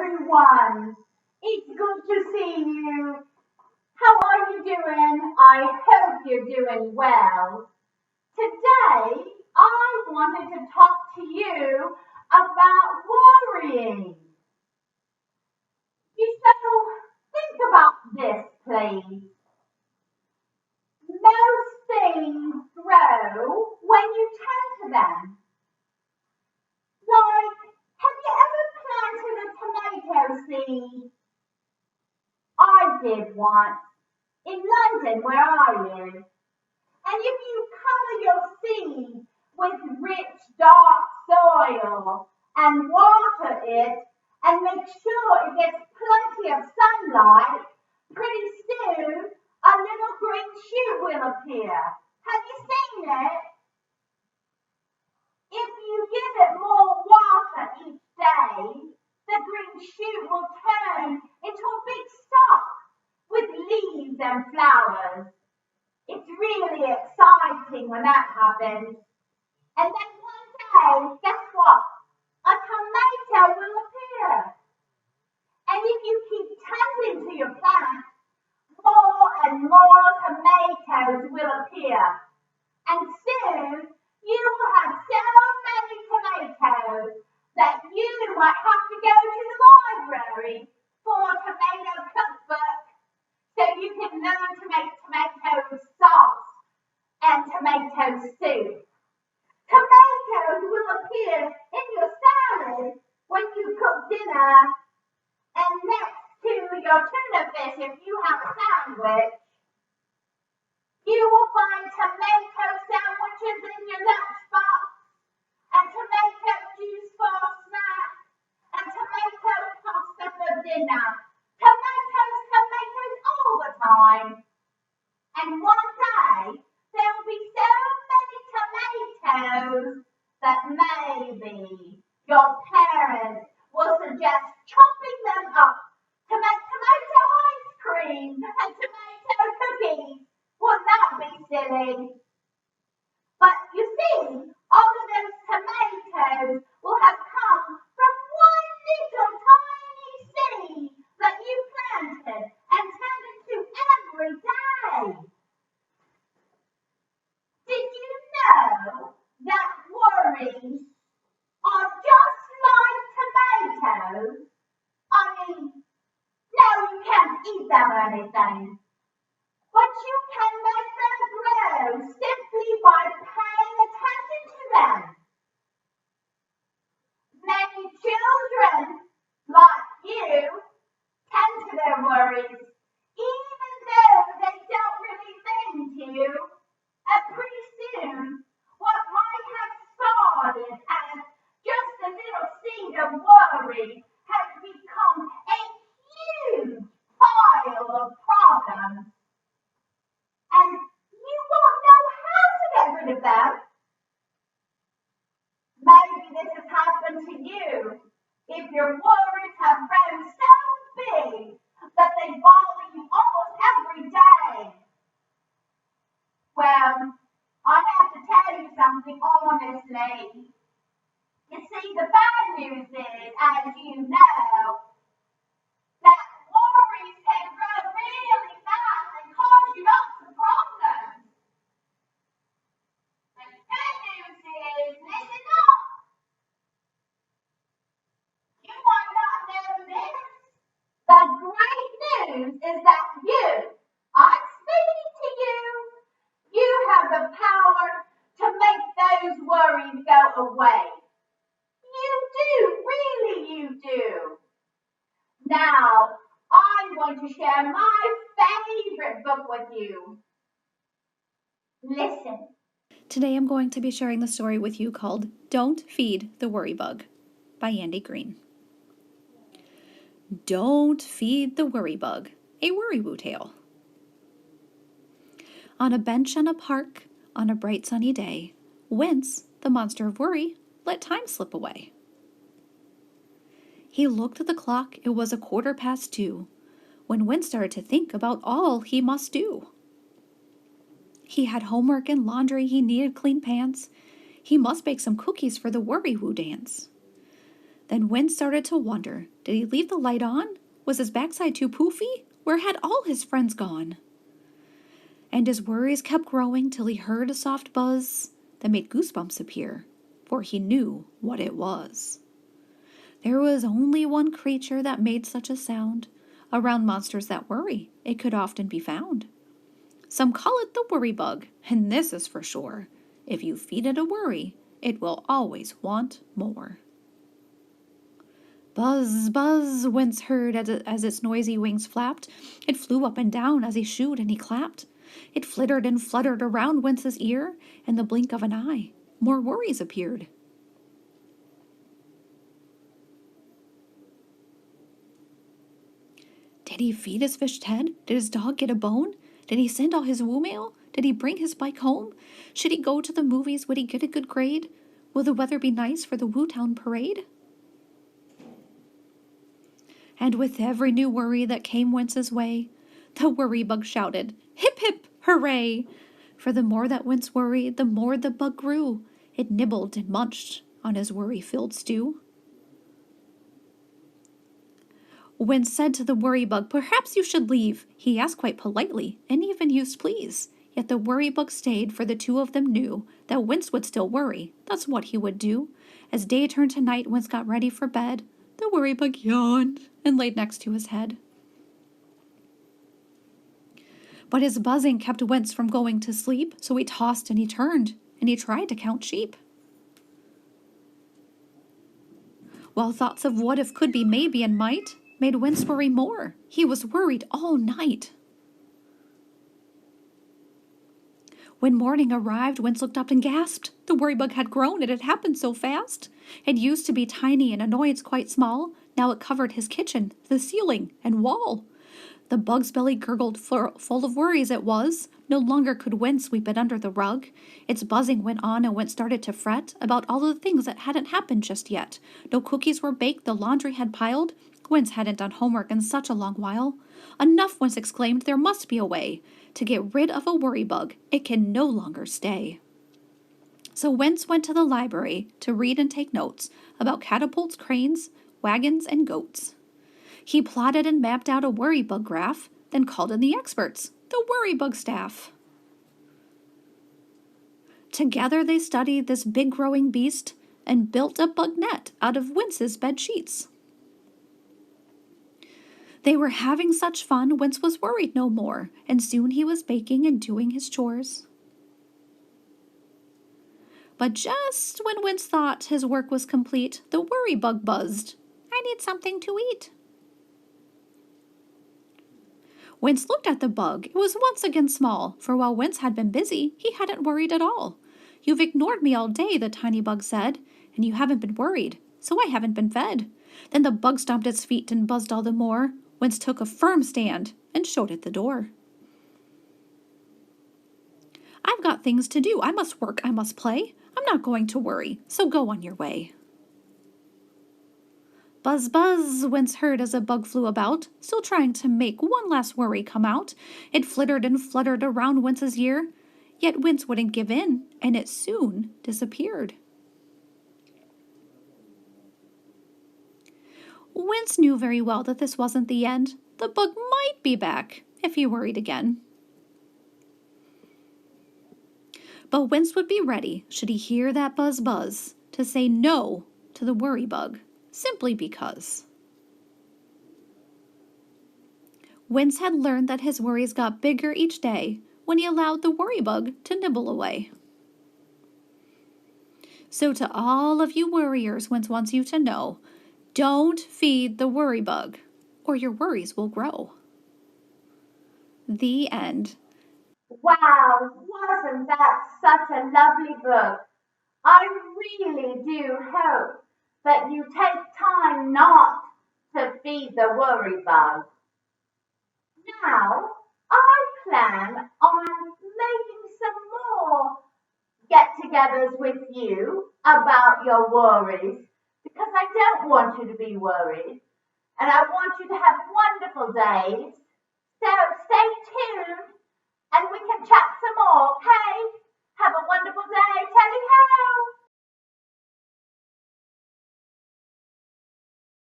everyone. It's good to see you. How are you doing? I hope you're doing well. Today, I wanted to talk to you about worrying. So, think about this, please. Most things grow when you tend to them. Like, have you ever planted a tomato seed? I did once, in London where I live. And if you cover your seed with rich dark soil and water it and make sure it gets plenty of sunlight, pretty soon a little green shoot will appear. Have you seen it? If you give it more water each day, the green shoot will turn into a big stalk with leaves and flowers. It's really exciting when that happens. And then one day, guess what? A tomato will appear. And if you keep tending to your plant, more and more tomatoes will appear. And soon, you will have so many tomatoes that you might have to go to the library for a tomato cookbook so you can learn to make tomato sauce and tomato soup. Tomatoes will appear in your salad when you cook dinner and next to your tuna fish if you have a sandwich. You will find tomato sandwiches in your lunchbox and tomato juice for a snack and tomato pasta for dinner. Tomatoes all the time. And one day, there will be so many tomatoes that maybe your parents will suggest chopping them up to make tomato ice cream and tomato cookies. Wouldn't that be silly? But you see, all of those tomatoes will have come from one little tiny seed that you planted and turned into every day. Did you know that worries are just like tomatoes? I mean, no, you can't eat them or anything. But you can make them grow simply by paying attention to them. Many children, like you, tend to their worries, even though they don't really mean to. And pretty soon, what might have started as just a little seed of worry has become a huge pile of problems. And you won't know how to get rid of them. Maybe this has happened to you if your worries have grown so big that they bother you almost every day. Well, I have to tell you something honestly. You see, the bad news is, as you know, that worries can grow really fast and cause you lots of problems. The good news is, listen up. You might not know this. The great news is that I'm speaking to you. You have the power to make those worries go away. You do, really you do. Now, I'm going to share my favorite book with you. Listen. Today I'm going to be sharing the story with you called Don't Feed the Worry Bug by Andy Green. Don't feed the worry bug, a worry-woo tale. On a bench in a park, on a bright sunny day, Wince, the monster of worry, let time slip away. He looked at the clock, it was 2:15, when Wince started to think about all he must do. He had homework and laundry, he needed clean pants. He must bake some cookies for the worry-woo dance. Then Wince started to wonder, did he leave the light on? Was his backside too poofy? Where had all his friends gone? And his worries kept growing till he heard a soft buzz that made goosebumps appear, for he knew what it was. There was only one creature that made such a sound. Around monsters that worry, it could often be found. Some call it the worry bug, and this is for sure. If you feed it a worry, it will always want more. Buzz, buzz, Wince heard as its noisy wings flapped. It flew up and down as he shooed and he clapped. It flittered and fluttered around Wince's ear. In the blink of an eye, more worries appeared. Did he feed his fished head? Did his dog get a bone? Did he send all his woo mail? Did he bring his bike home? Should he go to the movies? Would he get a good grade? Will the weather be nice for the Woo Town parade? And with every new worry that came Wince's way, the worry bug shouted, "Hip, hip, hooray!" For the more that Wince worried, the more the bug grew. It nibbled and munched on his worry-filled stew. Wince said to the worry bug, "Perhaps you should leave." He asked quite politely, and even used please. Yet the worry bug stayed, for the two of them knew that Wince would still worry. That's what he would do. As day turned to night, Wince got ready for bed. The worry bug yawned and laid next to his head. But his buzzing kept Wince from going to sleep, so he tossed and he turned, and he tried to count sheep. While thoughts of what if, could be, maybe, and might made Wince worry more. He was worried all night. When morning arrived, Wince looked up and gasped. The worry bug had grown. It had happened so fast. It used to be tiny and annoyance quite small. Now it covered his kitchen, the ceiling, and wall. The bug's belly gurgled full of worries it was. No longer could Wince sweep it under the rug. Its buzzing went on, and Wince started to fret about all the things that hadn't happened just yet. No cookies were baked, the laundry had piled. Wince hadn't done homework in such a long while. Enough, Wince exclaimed, there must be a way to get rid of a worry bug. It can no longer stay. So Wince went to the library to read and take notes about catapults, cranes, wagons, and goats. He plotted and mapped out a worry bug graph, then called in the experts, the worry bug staff. Together they studied this big growing beast and built a bug net out of Wince's bed sheets. They were having such fun, Wince was worried no more, and soon he was baking and doing his chores. But just when Wince thought his work was complete, the worry bug buzzed. "I need something to eat." Wince looked at the bug. It was once again small, for while Wince had been busy, he hadn't worried at all. "You've ignored me all day," the tiny bug said, "and you haven't been worried, so I haven't been fed." Then the bug stomped its feet and buzzed all the more. Wince took a firm stand and showed it the door. "I've got things to do. I must work. I must play. I'm not going to worry, so go on your way." Buzz, buzz, Wince heard as a bug flew about, still trying to make one last worry come out. It flittered and fluttered around Wince's ear, yet Wince wouldn't give in, and it soon disappeared. Wince knew very well that this wasn't the end. The bug might be back if he worried again. But Wince would be ready, should he hear that buzz buzz, to say no to the worry bug, simply because. Wince had learned that his worries got bigger each day when he allowed the worry bug to nibble away. So to all of you worriers, Wince wants you to know, don't feed the worry bug, or your worries will grow. The end. Wow, wasn't that such a lovely book? I really do hope that you take time not to feed the worry bug. Now, I plan on making some more get-togethers with you about your worries, because I don't want you to be worried, and I want you to have wonderful days. So stay tuned, and we can chat some more, okay? Have a wonderful day. Tally-ho!